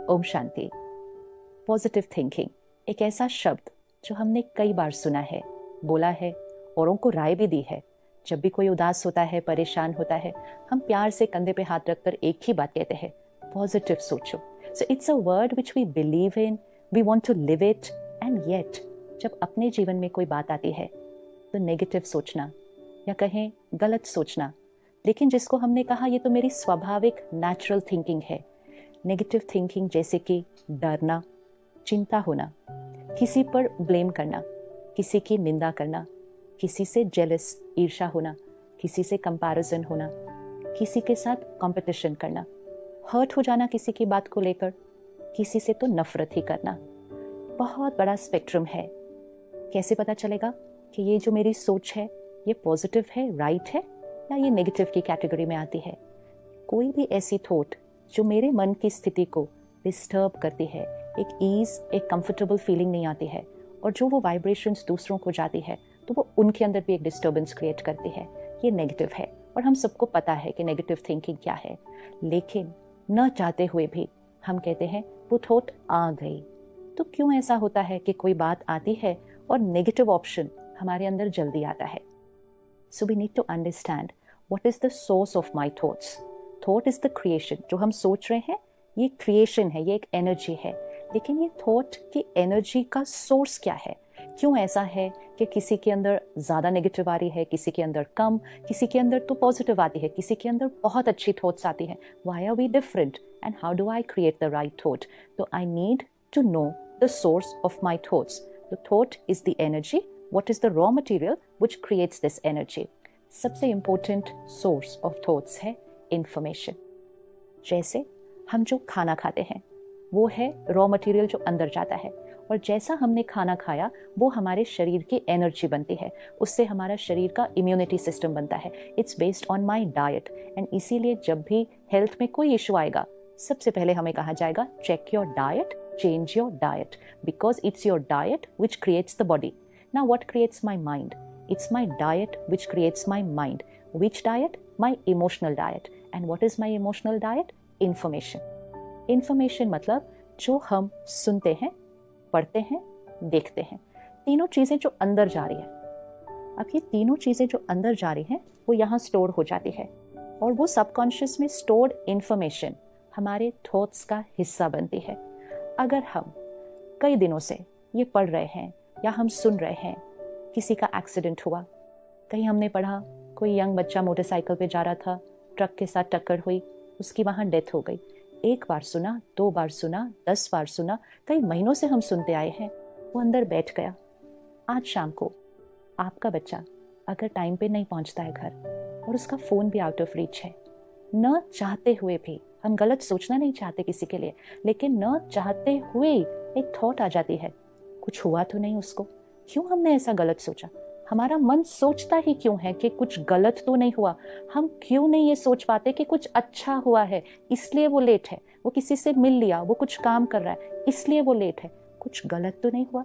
Om Shanti. Positive thinking एक ऐसा शब्द जो हमने कई बार सुना है, बोला है, औरों को राय भी दी है। जब भी कोई उदास होता है, परेशान होता है, हम प्यार से कंधे पे हाथ रखकर एक ही बात कहते हैं, पॉजिटिव सोचो। So it's a word which we believe in, we want to live it, and yet जब अपने जीवन में कोई बात आती है तो नेगेटिव सोचना या कहें गलत सोचना, लेकिन जिसको हमने कहा ये तो मेरी स्वाभाविक नेचुरल थिंकिंग है। नेगेटिव थिंकिंग जैसे कि डरना, चिंता होना, किसी पर ब्लेम करना, किसी की निंदा करना, किसी से जेलस ईर्ष्या होना, किसी से कंपैरिजन होना, किसी के साथ कंपटीशन करना, हर्ट हो जाना किसी की बात को लेकर, किसी से तो नफरत ही करना। बहुत बड़ा स्पेक्ट्रम है। कैसे पता चलेगा कि ये जो मेरी सोच है ये पॉजिटिव है, राइट है, या ये नेगेटिव की कैटेगरी में आती है? कोई भी ऐसी थॉट जो मेरे मन की स्थिति को डिस्टर्ब करती है, एक ईज, एक कंफर्टेबल फीलिंग नहीं आती है, और जो वो वाइब्रेशंस दूसरों को जाती है तो वो उनके अंदर भी एक डिस्टर्बेंस क्रिएट करती है, ये नेगेटिव है। और हम सबको पता है कि नेगेटिव थिंकिंग क्या है, लेकिन न चाहते हुए भी हम कहते हैं वो थॉट आ गई। तो क्यों ऐसा होता है कि कोई बात आती है और नेगेटिव ऑप्शन हमारे अंदर जल्दी आता है? So we need to understand what is the source of my thoughts. Thought is the creation. जो हम सोच रहे हैं ये क्रिएशन है, ये एक एनर्जी है, लेकिन ये थॉट की एनर्जी का सोर्स क्या है? क्यों ऐसा है कि किसी के अंदर ज़्यादा नेगेटिव आ रही है, किसी के अंदर कम, किसी के अंदर तो पॉजिटिव आती है, किसी के अंदर बहुत अच्छी थॉट्स आती है? Why are we different and how do I create the right thought? तो I need to know the source of my thoughts. The thought is the energy. What is the raw material which creates this energy? सबसे important source of thoughts है information. जैसे हम जो खाना खाते हैं वो है raw material जो अंदर जाता है, और जैसा हमने खाना खाया वो हमारे शरीर की एनर्जी बनती है, उससे हमारा शरीर का इम्यूनिटी सिस्टम बनता है. It's based on my diet. And इसीलिए जब भी हेल्थ में कोई इशू आएगा सबसे पहले हमें कहा जाएगा check your diet, change your diet, because it's your diet which creates the body. Now what creates my mind? It's my diet which creates my mind. Which diet? My emotional diet. And what is my emotional diet? Information. Information मतलब जो हम सुनते हैं, पढ़ते हैं, देखते हैं, तीनों चीजें जो अंदर जा रही है. अब ये तीनों चीजें जो अंदर जा रही हैं वो यहाँ स्टोर हो जाती है, और वो सबकॉन्शियस में स्टोर्ड इंफॉर्मेशन हमारे थॉट्स का हिस्सा बनती है. अगर हम कई दिनों से ये पढ़ रहे हैं या हम सुन रहे हैं किसी का एक्सीडेंट हुआ, कहीं हमने पढ़ा कोई यंग बच्चा मोटरसाइकिल पे जा रहा था, ट्रक के साथ टक्कर हुई, उसकी वहाँ डेथ हो गई. एक बार सुना, 2 बार सुना, 10 बार सुना, कई महीनों से हम सुनते आए हैं, वो अंदर बैठ गया. आज शाम को आपका बच्चा अगर टाइम पे नहीं पहुँचता है घर और उसका फ़ोन भी आउट ऑफ रीच है, न चाहते हुए भी, हम गलत सोचना नहीं चाहते किसी के लिए, लेकिन न चाहते हुए एक थॉट आ जाती है, कुछ हुआ तो नहीं उसको, क्यों हमने ऐसा गलत सोचा? हमारा मन सोचता ही क्यों है कि कुछ गलत तो नहीं हुआ? हम क्यों नहीं ये सोच पाते कि कुछ अच्छा हुआ है इसलिए वो लेट है, वो किसी से मिल लिया, वो कुछ काम कर रहा है इसलिए वो लेट है, कुछ गलत तो नहीं हुआ,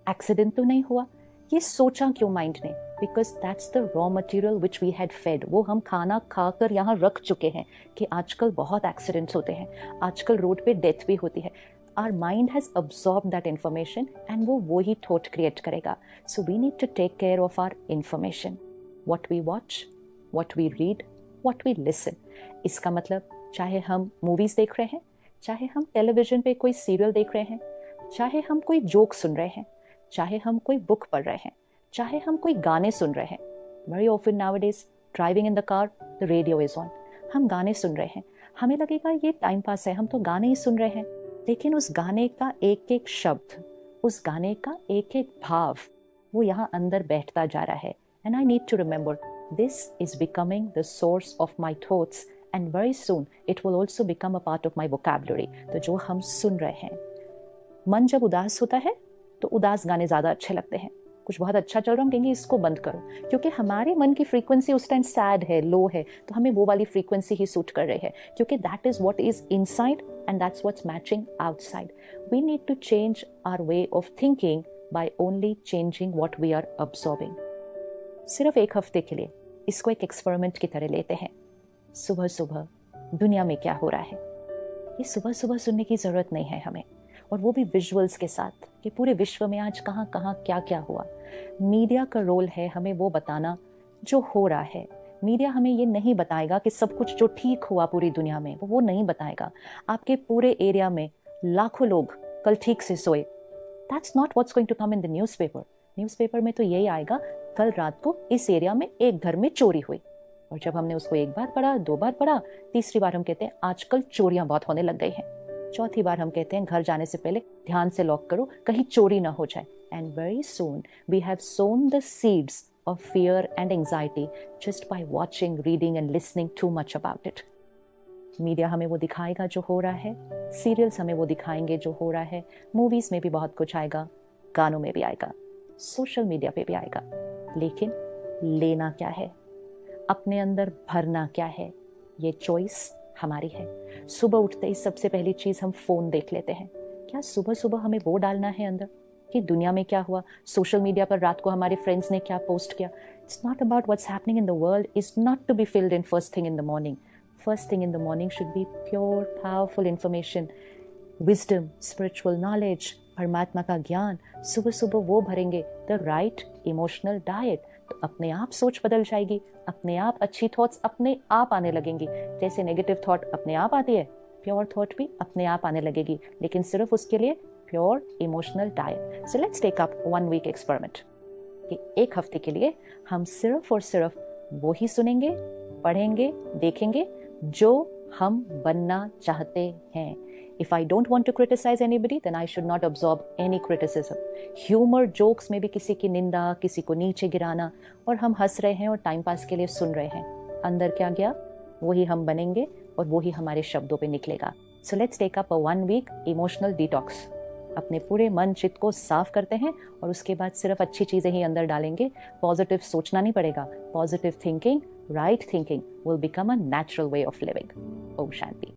एक्सीडेंट तो नहीं हुआ? ये सोचा क्यों माइंड ने? Because that's the raw material which we had fed. वो हम खाना खाकर यहाँ रख चुके हैं कि आजकल बहुत एक्सीडेंट्स होते हैं, आजकल रोड पे डेथ भी होती है. Our mind has absorb that information and वो वही थॉट क्रिएट करेगा. So we need to take care of our information. What we watch, what we read, what we listen. इसका मतलब चाहे हम मूवीज देख रहे हैं, चाहे हम टेलीविजन पे कोई सीरियल देख रहे हैं, चाहे हम कोई जोक सुन रहे हैं, चाहे हम कोई बुक पढ़ रहे हैं, चाहे हम कोई गाने सुन रहे हैं. Very often nowadays driving in the car the radio is on. हम गाने सुन रहे हैं, हमें लगेगा ये टाइम पास है, हम तो गाने ही सुन रहे हैं, लेकिन उस गाने का एक एक शब्द, उस गाने का एक एक भाव वो यहाँ अंदर बैठता जा रहा है. And I need to remember this is becoming the source of my thoughts, and very soon it will also become a part of my vocabulary. तो जो हम सुन रहे हैं, मन जब उदास होता है तो उदास गाने ज़्यादा अच्छे लगते हैं. कुछ बहुत अच्छा चल रहा है, हम कहेंगे इसको बंद करो, क्योंकि हमारे मन की फ्रीक्वेंसी उस टाइम सैड है, लो है, तो हमें वो वाली फ्रीक्वेंसी ही सूट कर रही है, क्योंकि that is what is inside and that's what's matching outside. We need to change our way of thinking by only changing what we are absorbing. सिर्फ एक हफ्ते के लिए इसको एक एक्सपेरिमेंट की तरह लेते हैं. सुबह सुबह दुनिया में क्या हो रहा है, ये सुबह सुबह सुनने की ज़रूरत नहीं है हमें, और वो भी विजुअल्स के साथ कि पूरे विश्व में आज कहाँ कहाँ क्या क्या हुआ। मीडिया का रोल है हमें वो बताना जो हो रहा है। मीडिया हमें ये नहीं बताएगा कि सब कुछ जो ठीक हुआ पूरी दुनिया में, वो नहीं बताएगा। आपके पूरे एरिया में लाखों लोग कल ठीक से सोए, that's not what's going to come in the newspaper. Newspaper में तो यही आएगा कल रात को इस एरिया में एक घर में चोरी हुई। और जब हमने उसको एक बार पढ़ा, दो बार पढ़ा, तीसरी बार हम कहते हैं आजकल चोरियां बहुत होने लग गई हैं। चौथी बार हम कहते हैं घर जाने से पहले ध्यान से लॉक करो, कहीं चोरी ना हो जाए। And very soon we have sown the seeds of fear and anxiety just by watching, reading and listening too much about it. Media हमें वो दिखाएगा जो हो रहा है, सीरियल्स हमें वो दिखाएंगे जो हो रहा है, मूवीज में भी बहुत कुछ आएगा, गानों में भी आएगा, सोशल मीडिया पे भी आएगा। लेकिन लेना क्या है, अपने अंदर भरना क्या है, ये चॉइस हमारी है। सुबह उठते ही सबसे पहली चीज हम फोन देख लेते हैं। क्या सुबह सुबह हमें वो डालना है अंदर कि दुनिया में क्या हुआ, सोशल मीडिया पर रात को हमारे फ्रेंड्स ने क्या पोस्ट किया? It's not about what's happening in the world, is not to be filled in first thing in the morning. First thing in the morning should be pure powerful information, wisdom, spiritual knowledge, परमात्मा का ज्ञान। सुबह सुबह वो भरेंगे, the right emotional diet, तो अपने आप सोच बदल जाएगी, अपने आप अच्छी थॉट्स अपने आप आने लगेंगी। जैसे नेगेटिव थॉट अपने आप आती है, प्योर थॉट भी अपने आप आने लगेगी, लेकिन सिर्फ उसके लिए pure emotional diet. So let's take up 1 week experiment कि एक हफ्ते के लिए हम सिर्फ और सिर्फ वो ही सुनेंगे, पढ़ेंगे, देखेंगे जो हम बनना चाहते हैं। If I don't want to criticize anybody, then I should not absorb any criticism. Humor, jokes में भी किसी की निंदा, किसी को नीचे गिराना, और हम हंस रहे हैं और टाइम पास के लिए सुन रहे हैं। अंदर क्या गया, वही हम बनेंगे और वही हमारे शब्दों पे निकलेगा। So let's take up a 1 week emotional detox. अपने पूरे मन चित्त को साफ करते हैं और उसके बाद सिर्फ अच्छी चीजें ही अंदर डालेंगे। पॉजिटिव सोचना नहीं पड़ेगा। Positive thinking, right thinking will become a natural way of living. ओम शांति।